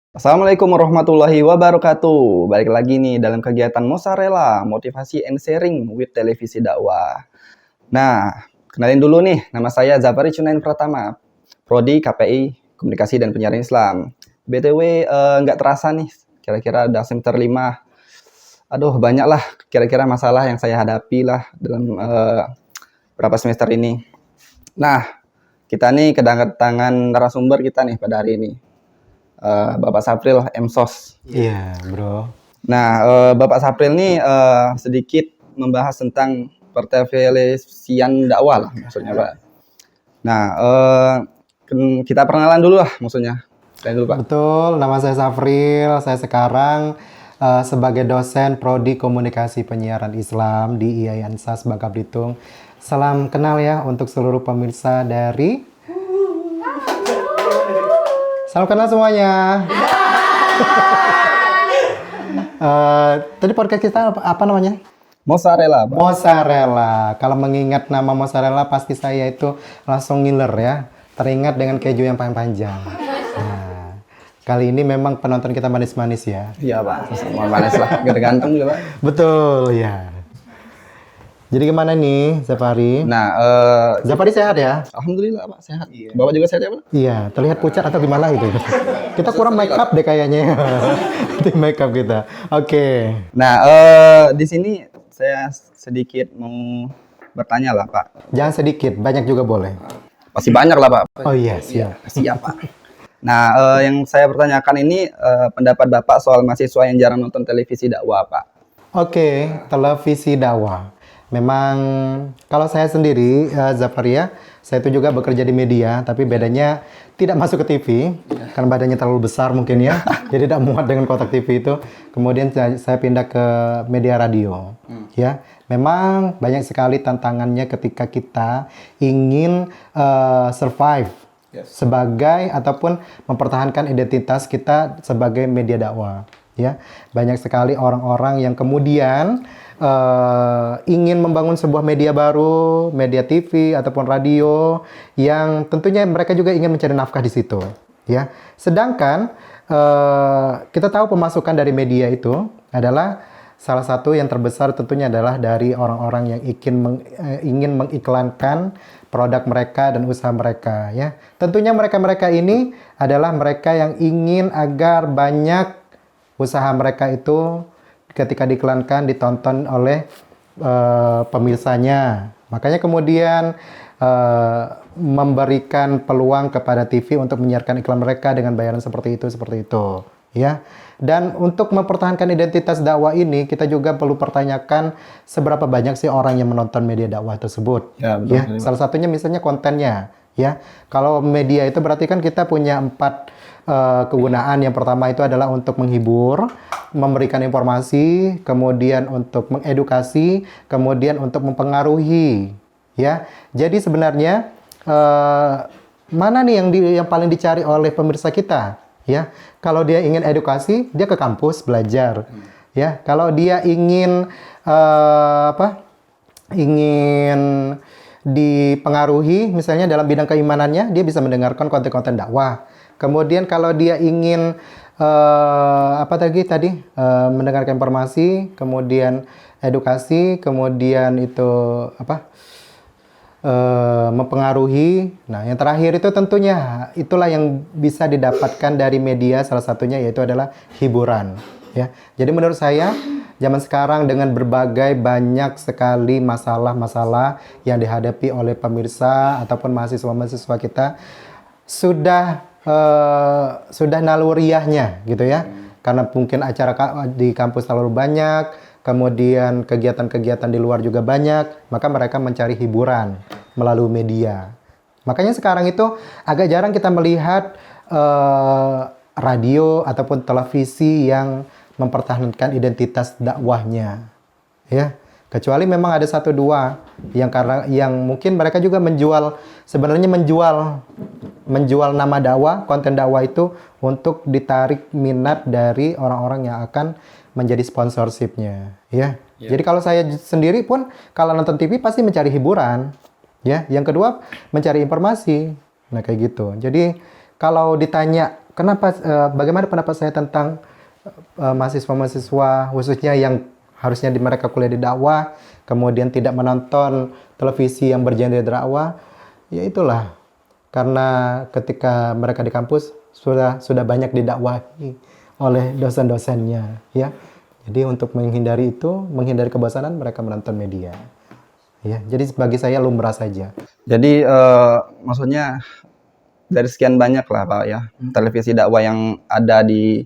Assalamualaikum warahmatullahi wabarakatuh. Balik lagi nih dalam kegiatan Mozzarella, motivasi and sharing with televisi dakwah. Nah, kenalin dulu nih, nama saya Zafari Cunain Pratama, Prodi KPI Komunikasi dan Penyiaran Islam. BTW nggak terasa nih, kira-kira udah semester 5. Aduh, banyak lah kira-kira masalah yang saya hadapi lah dalam berapa semester ini. Nah, kita nih kedatangan narasumber kita nih pada hari ini. Bapak Sapril MSOS. Iya, bro. Nah, Bapak Sapril nih sedikit membahas tentang pertelevisian dakwah lah maksudnya, Pak. Nah, kita perkenalan dulu lah maksudnya. Pak. Betul, nama saya Safril. Saya sekarang sebagai dosen Prodi Komunikasi Penyiaran Islam di IAIN SAS Bangka Belitung. Salam kenal ya untuk seluruh pemirsa dari... Salam kenal semuanya. Tadi podcast kita apa namanya? Mozzarella, Pak. Mozzarella. Kalau mengingat nama mozzarella pasti saya itu langsung ngiler ya. Teringat dengan keju yang panjang. Nah, kali ini memang penonton kita manis-manis ya. Iya, Pak. Semua manis lah, ganteng juga, Pak. Betul ya. Jadi gimana nih, Zafari? Nah, Zafari sehat ya? alhamdulillah, Pak, sehat. Iya. Bapak juga sehat ya, Pak? Iya, terlihat pucat atau gimana gitu. Kita kurang make up deh kayaknya. Tim make up kita. Oke. Nah, di sini saya sedikit mau bertanya lah, Pak. Jangan sedikit, banyak juga boleh. Pasti banyak lah, Pak. Oh iya, siap. Siap, Pak. Nah, yang saya pertanyakan ini pendapat Bapak soal mahasiswa yang jarang nonton televisi dakwah, Pak. Oke, televisi dakwah. Memang kalau saya sendiri, Zafaria, saya itu juga bekerja di media, tapi bedanya tidak masuk ke TV, karena badannya terlalu besar mungkin ya, jadi tidak muat dengan kotak TV itu. Kemudian saya pindah ke media radio, ya. Memang banyak sekali tantangannya ketika kita ingin survive sebagai ataupun mempertahankan identitas kita sebagai media dakwah. Ya, banyak sekali orang-orang yang kemudian ingin membangun sebuah media baru, media TV ataupun radio, yang tentunya mereka juga ingin mencari nafkah di situ. Ya, sedangkan kita tahu pemasukan dari media itu adalah salah satu yang terbesar tentunya adalah dari orang-orang yang ingin mengiklankan produk mereka dan usaha mereka. Ya, tentunya mereka-mereka ini adalah mereka yang ingin agar banyak usaha mereka itu ketika diiklankan ditonton oleh pemirsanya. Makanya kemudian memberikan peluang kepada TV untuk menyiarkan iklan mereka dengan bayaran seperti itu, ya. Dan untuk mempertahankan identitas dakwah ini, kita juga perlu pertanyakan seberapa banyak sih orang yang menonton media dakwah tersebut. Ya, betul. Ya, salah satunya misalnya kontennya, ya. Kalau media itu berarti kan kita punya 4 kegunaan. Yang pertama itu adalah untuk menghibur, memberikan informasi, kemudian untuk mengedukasi, kemudian untuk mempengaruhi, ya. Jadi sebenarnya mana nih yang paling dicari oleh pemirsa kita, ya? Kalau dia ingin edukasi, dia ke kampus belajar, ya. Kalau dia ingin ingin dipengaruhi, misalnya dalam bidang keimanannya, dia bisa mendengarkan konten-konten dakwah. Kemudian kalau dia ingin mendengarkan informasi, kemudian edukasi, kemudian itu mempengaruhi. Nah, yang terakhir itu tentunya itulah yang bisa didapatkan dari media, salah satunya yaitu adalah hiburan. Ya, jadi menurut saya zaman sekarang dengan berbagai banyak sekali masalah-masalah yang dihadapi oleh pemirsa ataupun mahasiswa-mahasiswa kita sudah naluriahnya gitu ya, karena mungkin acara di kampus terlalu banyak, kemudian kegiatan-kegiatan di luar juga banyak, maka mereka mencari hiburan melalui media. Makanya sekarang itu agak jarang kita melihat radio ataupun televisi yang mempertahankan identitas dakwahnya, ya. Kecuali memang ada 1-2 yang mungkin mereka juga menjual nama dakwah, konten dakwah itu untuk ditarik minat dari orang-orang yang akan menjadi sponsorshipnya, ya. Jadi kalau saya sendiri pun kalau nonton TV pasti mencari hiburan, ya. Yang kedua mencari informasi. Nah, kayak gitu. Jadi kalau ditanya kenapa bagaimana pendapat saya tentang mahasiswa-mahasiswa khususnya yang harusnya mereka kuliah di dakwah, kemudian tidak menonton televisi yang bergenre dakwah, ya itulah karena ketika mereka di kampus sudah banyak didakwahi oleh dosen-dosennya, ya. Jadi untuk menghindari itu, menghindari kebosanan, mereka menonton media. Ya, jadi bagi saya lumrah saja. Jadi maksudnya dari sekian banyak lah Pak ya televisi dakwah yang ada di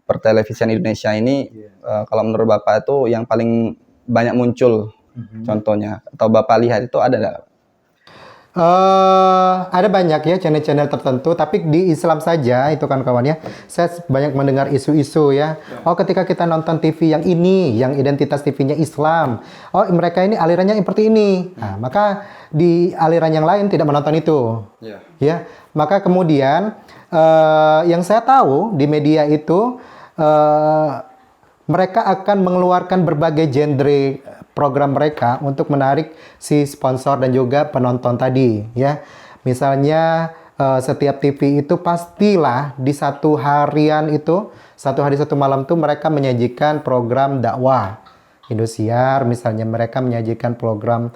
pertelevisian Indonesia ini, kalau menurut Bapak itu yang paling banyak muncul contohnya atau Bapak lihat itu ada nggak? Ada banyak ya channel-channel tertentu, tapi di Islam saja itu kan kawan ya. Saya banyak mendengar isu-isu ya. Oh, ketika kita nonton TV yang ini, yang identitas TV-nya Islam, oh mereka ini alirannya seperti ini. Nah, maka di aliran yang lain tidak menonton itu. Ya, maka kemudian yang saya tahu di media itu mereka akan mengeluarkan berbagai genre program mereka untuk menarik si sponsor dan juga penonton tadi, ya. Misalnya setiap TV itu pastilah di satu harian itu, satu hari satu malam tuh mereka menyajikan program dakwah. Indosiar misalnya mereka menyajikan program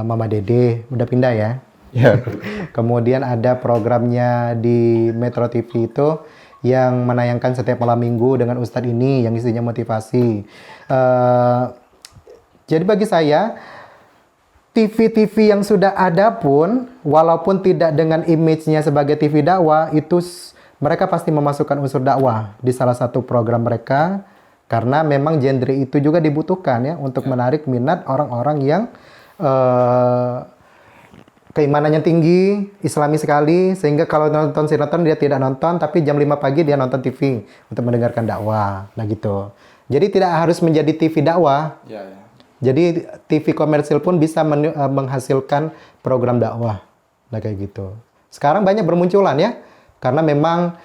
Mama Dede, udah pindah ya. Kemudian ada programnya di Metro TV itu yang menayangkan setiap malam minggu dengan Ustadz ini yang isinya motivasi. Jadi bagi saya TV-TV yang sudah ada pun walaupun tidak dengan image-nya sebagai TV dakwah itu mereka pasti memasukkan unsur dakwah di salah satu program mereka karena memang genre itu juga dibutuhkan ya untuk menarik minat orang-orang yang keimanannya tinggi, Islami sekali, sehingga kalau nonton sinetron dia tidak nonton, tapi jam 5 pagi dia nonton TV untuk mendengarkan dakwah. Nah gitu. Jadi tidak harus menjadi TV dakwah. Jadi TV komersil pun bisa menghasilkan program dakwah. Nah kayak gitu. Sekarang banyak bermunculan ya, karena memang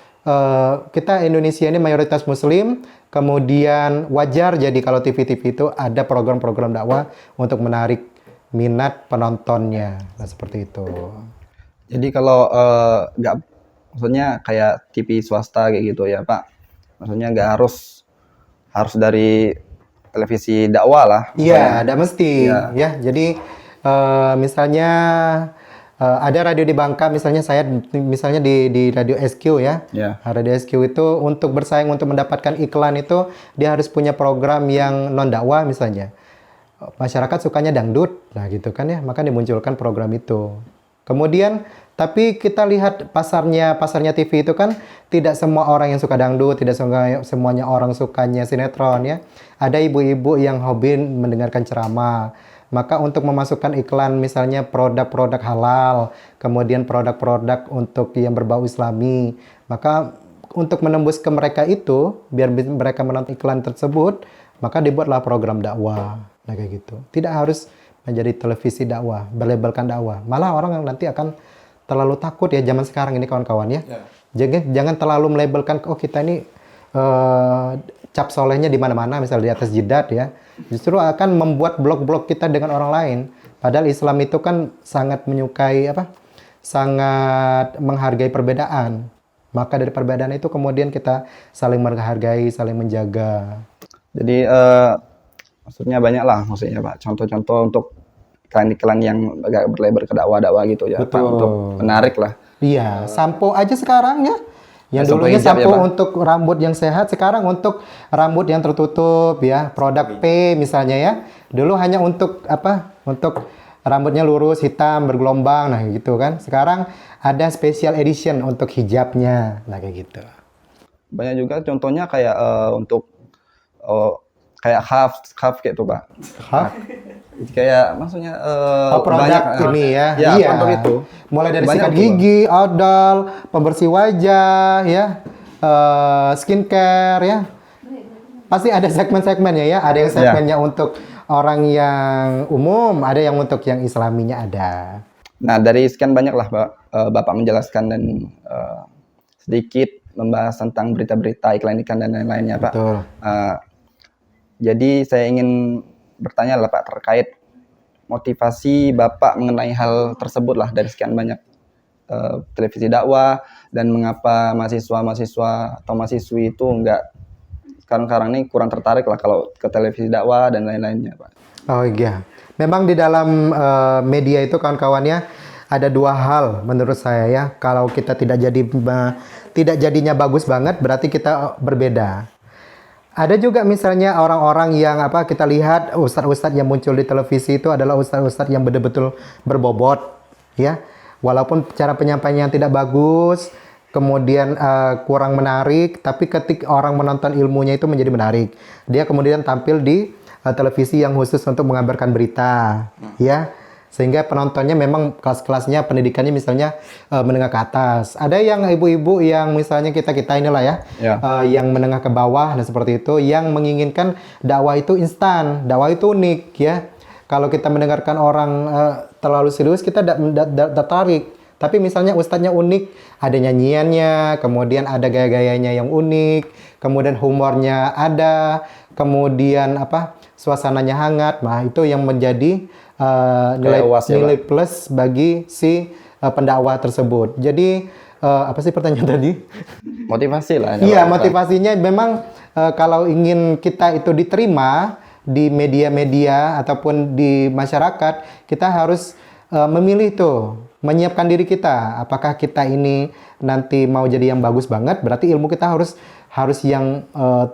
kita Indonesia ini mayoritas Muslim, kemudian wajar jadi kalau TV-TV itu ada program-program dakwah untuk menarik minat penontonnya, nah seperti itu. Jadi kalau nggak, maksudnya kayak TV swasta kayak gitu ya Pak, maksudnya nggak harus dari televisi dakwah lah. Iya, ada mesti ya. Jadi misalnya ada radio di Bangka, misalnya saya misalnya di radio SQ ya. Radio SQ itu untuk bersaing untuk mendapatkan iklan itu dia harus punya program yang non dakwah misalnya. Masyarakat sukanya dangdut, nah gitu kan ya, maka dimunculkan program itu. Kemudian, tapi kita lihat pasarnya TV itu kan tidak semua orang yang suka dangdut, tidak semuanya orang sukanya sinetron ya. Ada ibu-ibu yang hobi mendengarkan ceramah. Maka untuk memasukkan iklan misalnya produk-produk halal, kemudian produk-produk untuk yang berbau Islami, maka untuk menembus ke mereka itu, biar mereka menonton iklan tersebut, maka dibuatlah program dakwah. Nah kayak gitu. Tidak harus menjadi televisi dakwah, berlabelkan dakwah. Malah orang nanti akan terlalu takut ya zaman sekarang ini kawan-kawan ya. Jangan terlalu melabelkan oh kita ini cap solehnya di mana-mana misalnya di atas jidat ya. Justru akan membuat blog-blog kita dengan orang lain. Padahal Islam itu kan sangat menyukai sangat menghargai perbedaan. Maka dari perbedaan itu kemudian kita saling menghargai, saling menjaga. Jadi maksudnya banyak lah maksudnya Pak, contoh-contoh untuk iklan-iklan yang agak berlebar ke dakwah-dakwah gitu ya Pak, untuk menarik lah. Iya, sampo aja sekarang ya. Yang dulunya sampo ya, untuk rambut yang sehat, sekarang untuk rambut yang tertutup ya, produk P misalnya ya. Dulu hanya untuk untuk rambutnya lurus, hitam, bergelombang, nah gitu kan. Sekarang ada special edition untuk hijabnya, nah kayak gitu. Banyak juga contohnya kayak untuk kayak half kayak itu Pak. Kayak maksudnya produk banyak ini ya. Iya. Produk itu. Mulai dari sikat gigi, odol, pembersih wajah ya, skincare ya. Pasti ada segmen-segmennya ya. Ada yang segmennya untuk orang yang umum, ada yang untuk yang Islaminya ada. Nah, dari sekian banyak lah Bapak menjelaskan dan sedikit membahas tentang berita-berita iklan-iklan dan lain-lainnya Pak. Betul. Jadi saya ingin bertanya lah Pak terkait motivasi Bapak mengenai hal tersebut lah dari sekian banyak televisi dakwah, dan mengapa mahasiswa-mahasiswa atau mahasiswi itu nggak sekarang ini kurang tertarik lah kalau ke televisi dakwah dan lain-lainnya, Pak. Oh iya, memang di dalam media itu kawan-kawannya ada dua hal menurut saya ya. Kalau kita tidak jadinya bagus banget, berarti kita berbeda. Ada juga misalnya orang-orang yang kita lihat ustadz-ustadz yang muncul di televisi itu adalah ustadz-ustadz yang betul-betul berbobot, ya. Walaupun cara penyampaiannya tidak bagus, kemudian kurang menarik, tapi ketika orang menonton ilmunya itu menjadi menarik. Dia kemudian tampil di televisi yang khusus untuk mengabarkan berita, ya. Sehingga penontonnya memang kelas-kelasnya pendidikannya misalnya menengah ke atas. Ada yang ibu-ibu yang misalnya kita inilah ya, yang menengah ke bawah dan seperti itu, yang menginginkan dakwah itu instan, dakwah itu unik ya. Kalau kita mendengarkan orang terlalu serius, kita tidak tertarik. Tapi misalnya ustadznya unik, ada nyanyiannya, kemudian ada gaya-gayanya yang unik, kemudian humornya ada, kemudian suasananya hangat. Nah itu yang menjadi nilai plus bagi si pendakwah tersebut. Jadi apa sih pertanyaan tadi? Motivasi lah. Iya, motivasinya memang kalau ingin kita itu diterima di media-media ataupun di masyarakat, kita harus memilih tuh, menyiapkan diri kita. Apakah kita ini nanti mau jadi yang bagus banget, berarti ilmu kita harus yang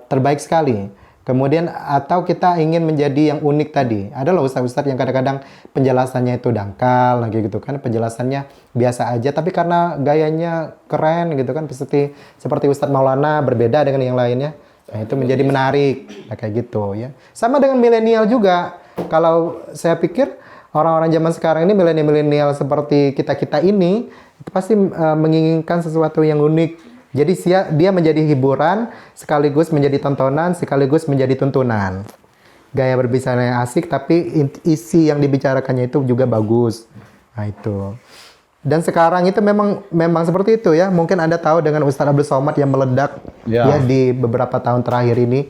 terbaik sekali. Kemudian atau kita ingin menjadi yang unik tadi. Ada loh ustadz-ustadz yang kadang-kadang penjelasannya itu dangkal lagi gitu kan, penjelasannya biasa aja tapi karena gayanya keren gitu kan, seperti Ustadz Maulana berbeda dengan yang lainnya. Nah, itu menjadi menarik kayak gitu ya. Sama dengan milenial juga. Kalau saya pikir orang-orang zaman sekarang ini milenial seperti kita ini itu pasti menginginkan sesuatu yang unik. Jadi dia menjadi hiburan, sekaligus menjadi tontonan, sekaligus menjadi tuntunan. Gaya berbicaranya asik, tapi isi yang dibicarakannya itu juga bagus. Nah itu. Dan sekarang itu memang seperti itu ya. Mungkin Anda tahu dengan Ustadz Abdul Somad yang meledak ya di beberapa tahun terakhir ini.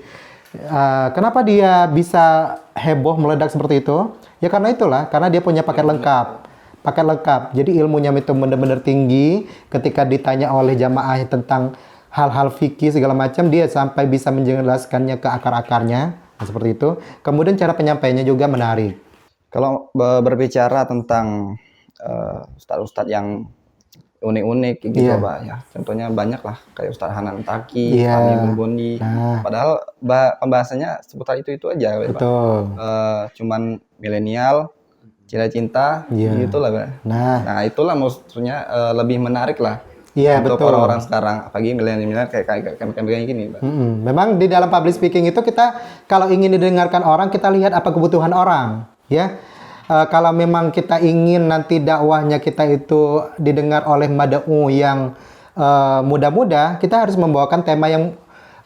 Kenapa dia bisa heboh meledak seperti itu? Ya karena dia punya paket lengkap. Jadi ilmunya itu benar-benar tinggi. Ketika ditanya oleh jamaah tentang hal-hal fikih segala macam, dia sampai bisa menjelaskannya ke akar-akarnya. Nah, seperti itu. Kemudian cara penyampaiannya juga menarik. Kalau berbicara tentang ustadz-ustadz yang unik-unik gitu, Pak ya. Contohnya banyak lah, kayak Ustadz Hanan Taki, Fahmi Bondi. Padahal pembahasannya seputar itu aja, betul. Pak. Cuman milenial, cinta gitu lah, Pak. Nah itulah maksudnya lebih menarik lah untuk orang-orang sekarang, apalagi milenial kayak gini, Pak. Memang di dalam public speaking itu kita kalau ingin didengarkan orang, kita lihat apa kebutuhan orang, ya. Kalau memang kita ingin nanti dakwahnya kita itu didengar oleh mad'u yang muda-muda, kita harus membawakan tema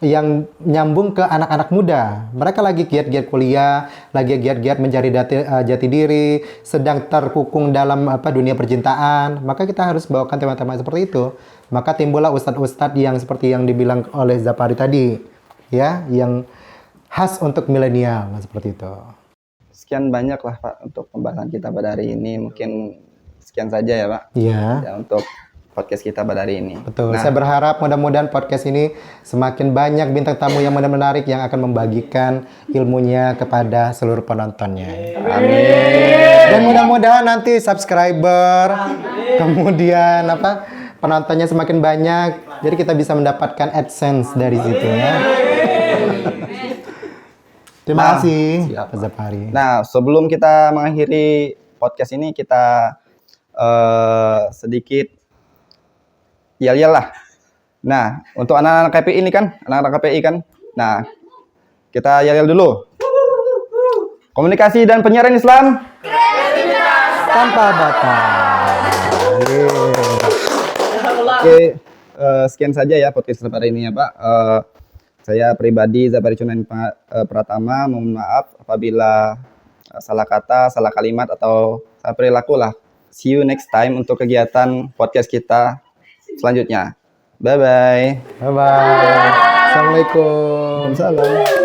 yang nyambung ke anak-anak muda. Mereka lagi giat-giat kuliah, lagi giat-giat mencari jati diri, sedang terkukung dalam dunia percintaan. Maka kita harus bawakan tema-tema seperti itu. Maka timbullah ustadz-ustadz yang seperti yang dibilang oleh Zafari tadi, ya, yang khas untuk milenial, seperti itu. Sekian banyak lah Pak untuk pembahasan kita pada hari ini. Mungkin sekian saja ya Pak. Iya. Ya, untuk podcast kita pada hari ini. Betul. Saya berharap mudah-mudahan podcast ini semakin banyak bintang tamu yang menarik yang akan membagikan ilmunya kepada seluruh penontonnya. Amin. Dan mudah-mudahan nanti subscriber, kemudian penontonnya semakin banyak, jadi kita bisa mendapatkan AdSense dari situ ya. Terima kasih, Pak Zafari. Nah, sebelum kita mengakhiri podcast ini, kita sedikit yel-yel lah. Nah, untuk anak-anak KPI ini kan, nah, kita yel-yel dulu. Komunikasi dan penyiaran Islam tanpa batas. Oke, sekian saja ya podcast hari ini ya Pak. Saya pribadi Zafari Cunain Pratama, mohon maaf apabila salah kata, salah kalimat atau salah perilaku lah. See you next time untuk kegiatan podcast kita selanjutnya. Bye-bye. Bye-bye. Assalamualaikum. Waalaikumsalam.